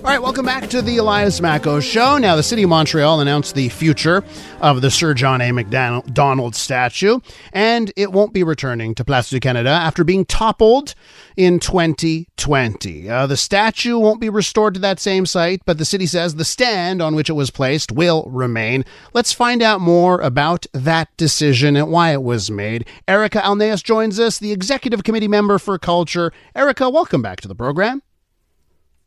All right, welcome back to the Elias Macko Show. Now, the city of Montreal announced the future of the Sir John A. Macdonald statue, and it won't be returning to Place du Canada after being toppled in 2020. The statue won't be restored to that same site, but the city says the stand on which it was placed will remain. Let's find out more about that decision and why it was made. Ericka Alneus joins us, the Executive Committee Member for Culture. Ericka, welcome back to the program.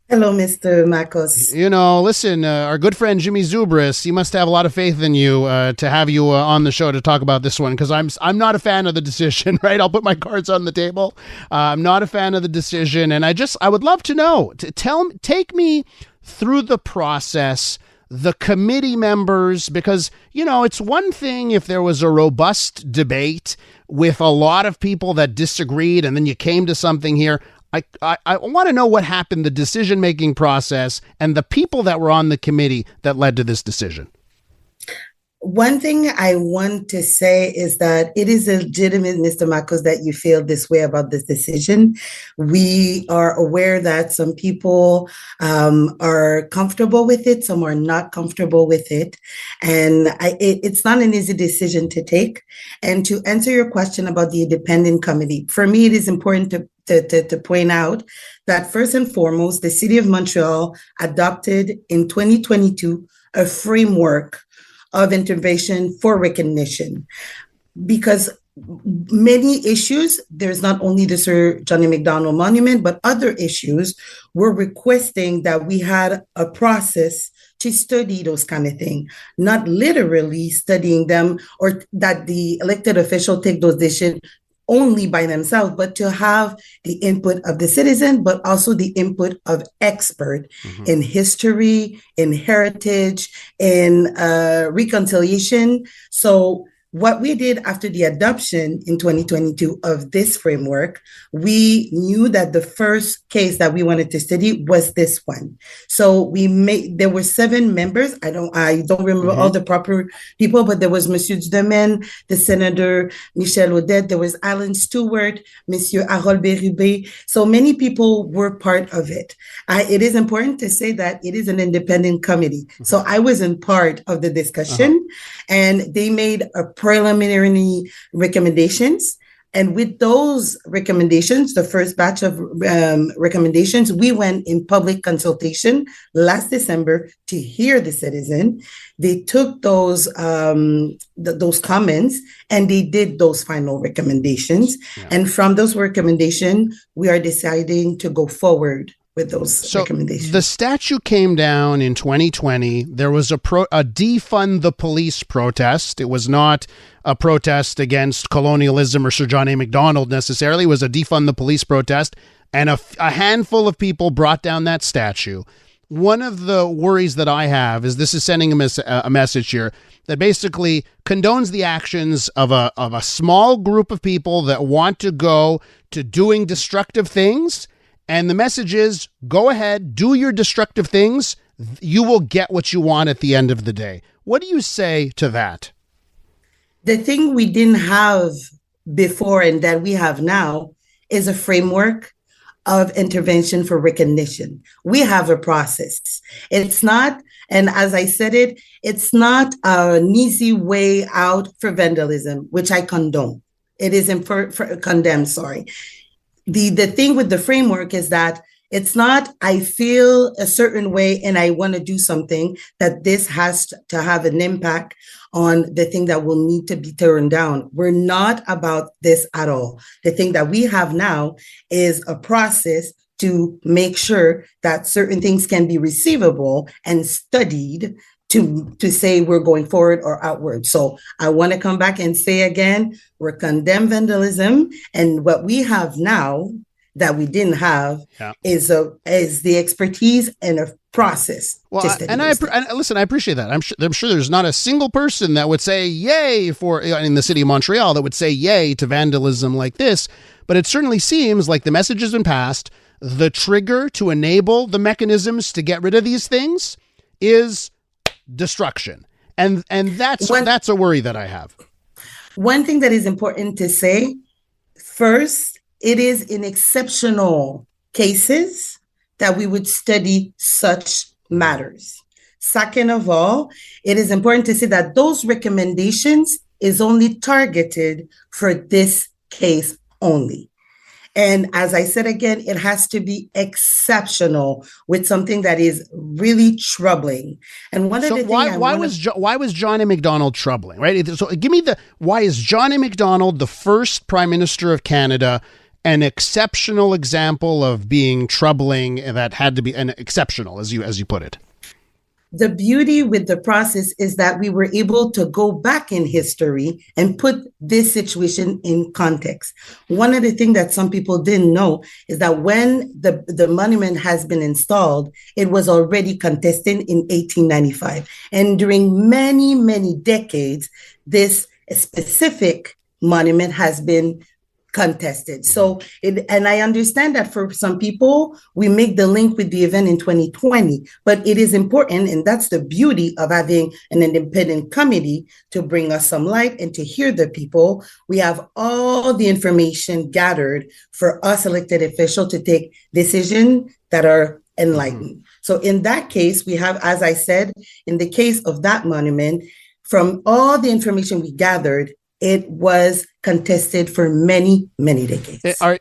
Hello, Mr. Marcos. You know, listen, our good friend Jimmy Zubris, he must have a lot of faith in you to have you on the show to talk about this one, because I'm not a fan of the decision, right? I'll put my cards on the table. I'm not a fan of the decision, and I would love to know. Take me through the process, the committee members, because, you know, it's one thing if there was a robust debate with a lot of people that disagreed, and then you came to something here. I want to know what happened, the decision-making process, and the people that were on the committee that led to this decision. One thing I want to say is that it is legitimate, Mr. Marcos, that you feel this way about this decision. We are aware that some people are comfortable with it, some are not comfortable with it. And it's not an easy decision to take. And to answer your question about the independent committee, for me, it is important to point out that first and foremost, the City of Montreal adopted in 2022 a framework of intervention for recognition, because many issues, there's not only the Sir John A. Macdonald Monument, but other issues were requesting that we had a process to study those kind of things, not literally studying them or that the elected official take those decisions only by themselves, but to have the input of the citizen, but also the input of expert in history, in heritage, in reconciliation. So what we did after the adoption in 2022 of this framework, we knew that the first case that we wanted to study was this one. So there were 7 members. I don't remember all the proper people, but there was Monsieur Dudomaine, the Senator Michel Odette, there was Alan Stewart, Monsieur Harold Bérubé. So many people were part of it. It is important to say that it is an independent committee. So I wasn't part of the discussion, and they made a preliminary recommendations. And with those recommendations, the first batch of recommendations, we went in public consultation last December to hear the citizen. They took those comments and they did those final recommendations. Yeah. And from those recommendations, we are deciding to go forward with those recommendations. The statue came down in 2020. There was a defund the police protest. It was not a protest against colonialism or Sir John A. Macdonald necessarily. It was a defund the police protest, and a handful of people brought down that statue. One of the worries that I have is this is sending a message here that basically condones the actions of a small group of people that want to go to doing destructive things. And the message is, go ahead, do your destructive things. You will get what you want at the end of the day. What do you say to that? The thing we didn't have before and that we have now is a framework of intervention for recognition. We have a process. It's not, and as I said it's not an easy way out for vandalism, which I condone. It isn't condemn, sorry. The thing with the framework is that it's not, I feel a certain way and I want to do something, that this has to have an impact on the thing that will need to be turned down. We're not about this at all. The thing that we have now is a process to make sure that certain things can be receivable and studied to say we're going forward or outward. So I want to come back and say again, we're condemn vandalism. And what we have now that we didn't have is the expertise and a process. Well, listen, I appreciate that. I'm sure there's not a single person that would say yay in the city of Montreal that would say yay to vandalism like this. But it certainly seems like the message has been passed. The trigger to enable the mechanisms to get rid of these things is destruction. And that's a worry that I have. One thing that is important to say, first, it is in exceptional cases that we would study such matters. Second of all, it is important to say that those recommendations is only targeted for this case only. And as I said again, it has to be exceptional with something that is really troubling. And one of the things why was John A. Macdonald troubling, right? So give me why is John A. Macdonald, the first Prime Minister of Canada, an exceptional example of being troubling that had to be an exceptional, as you put it? The beauty with the process is that we were able to go back in history and put this situation in context. One of the things that some people didn't know is that when the monument has been installed, it was already contested in 1895. And during many, many decades, this specific monument has been contested. So, and I understand that for some people, we make the link with the event in 2020, but it is important, and that's the beauty of having an independent committee to bring us some light and to hear the people. We have all the information gathered for us elected officials to take decisions that are enlightened. So in that case, we have, as I said, in the case of that monument, from all the information we gathered, it was contested for many, many decades. Are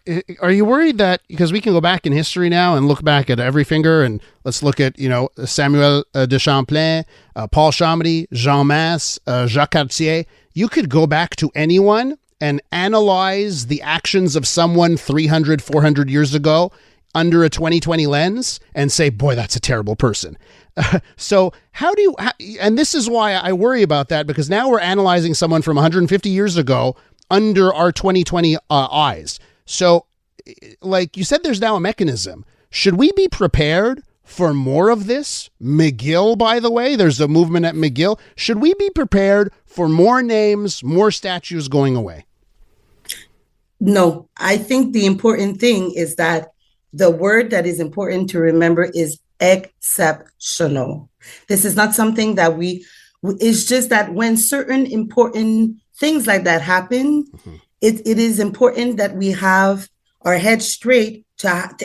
you worried that, because we can go back in history now and look back at every finger, and let's look at, Samuel de Champlain, Paul Champagny, Jean Masse, Jacques Cartier. You could go back to anyone and analyze the actions of someone 300, 400 years ago under a 2020 lens and say, boy, that's a terrible person. So and this is why I worry about that, because now we're analyzing someone from 150 years ago under our 2020 eyes. So like you said, there's now a mechanism. Should we be prepared for more of this? McGill, by the way, there's a movement at McGill. Should we be prepared for more names, more statues going away? No, I think the important thing is that the word that is important to remember is exceptional. This is not something that it's just that when certain important things like that happen, it is important that we have our head straight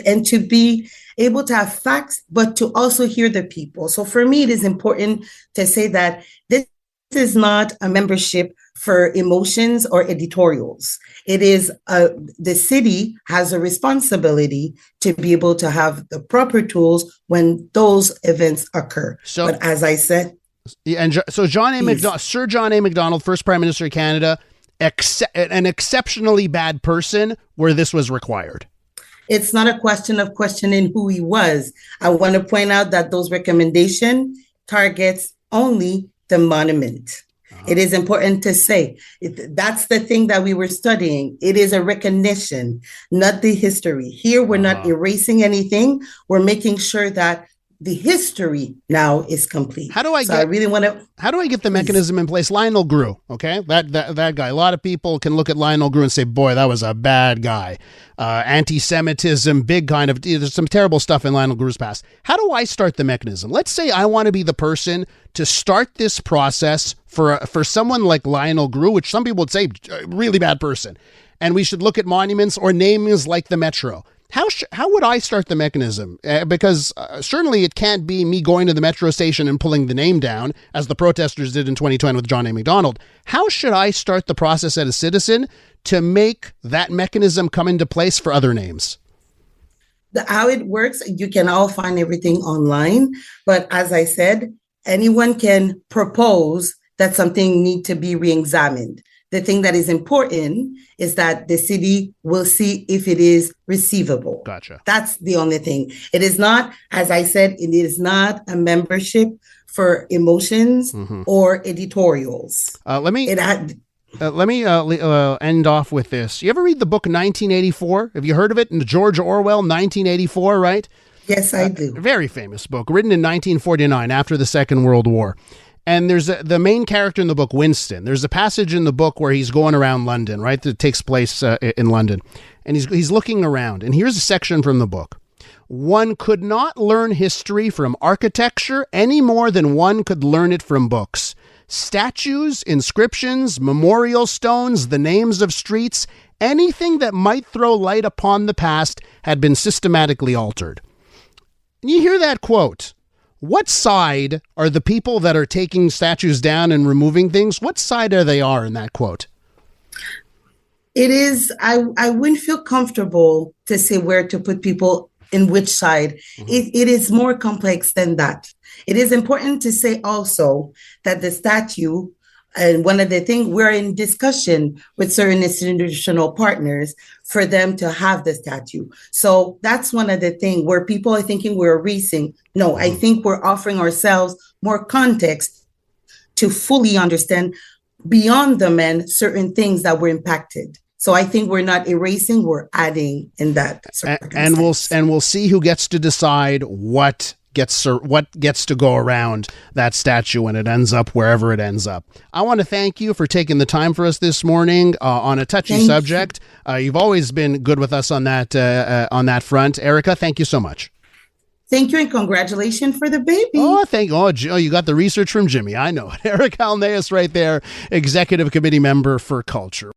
and to be able to have facts, but to also hear the people. So for me, it is important to say that this is not a membership for emotions or editorials. It is the city has a responsibility to be able to have the proper tools when those events occur. So, but as I said, so Sir John A. Macdonald, first Prime Minister of Canada, an exceptionally bad person where this was required. It's not a question of questioning who he was. I want to point out that those recommendations targets only the monument. It is important to say that's the thing that we were studying. It is a recognition, not the history. Here, we're not erasing anything. We're making sure that the history now is complete. How do I get the mechanism in place? Lionel Grew, okay? That guy. A lot of people can look at Lionel Grew and say, boy, that was a bad guy. Anti-Semitism, big kind of, there's some terrible stuff in Lionel Grew's past. How do I start the mechanism? Let's say I want to be the person to start this process for someone like Lionel Grew, which some people would say, really bad person. And we should look at monuments or names like the Metro. How would I start the mechanism? Because certainly it can't be me going to the metro station and pulling the name down, as the protesters did in 2020 with John A. Macdonald. How should I start the process as a citizen to make that mechanism come into place for other names? How it works, you can all find everything online. But as I said, anyone can propose that something need to be re-examined. The thing that is important is that the city will see if it is receivable. Gotcha. That's the only thing. It is not, as I said, it is not a membership for emotions or editorials. Let me end off with this. You ever read the book 1984? Have you heard of it? In George Orwell, 1984, right? Yes, I do. Very famous book, written in 1949 after the Second World War. And there's the main character in the book, Winston. There's a passage in the book where he's going around London, right? That takes place in London. And he's looking around. And here's a section from the book. One could not learn history from architecture any more than one could learn it from books. Statues, inscriptions, memorial stones, the names of streets, anything that might throw light upon the past had been systematically altered. And you hear that quote. What side are the people that are taking statues down and removing things? What side are they in that quote? It is, I wouldn't feel comfortable to say where to put people in which side. It is more complex than that. It is important to say also that the statue, and one of the things, we're in discussion with certain institutional partners for them to have the statue. So that's one of the things where people are thinking we're erasing. No, I think we're offering ourselves more context to fully understand beyond the men certain things that were impacted. So I think we're not erasing, we're adding in that. And we'll see who gets to decide what gets to go around that statue when it ends up wherever it ends up. I want to thank you for taking the time for us this morning on a touchy subject. You've always been good with us on that front. Ericka, thank you so much. Thank you, and congratulations for the baby. You got the research from Jimmy. I know it. Ericka Alneus right there, Executive Committee member for Culture.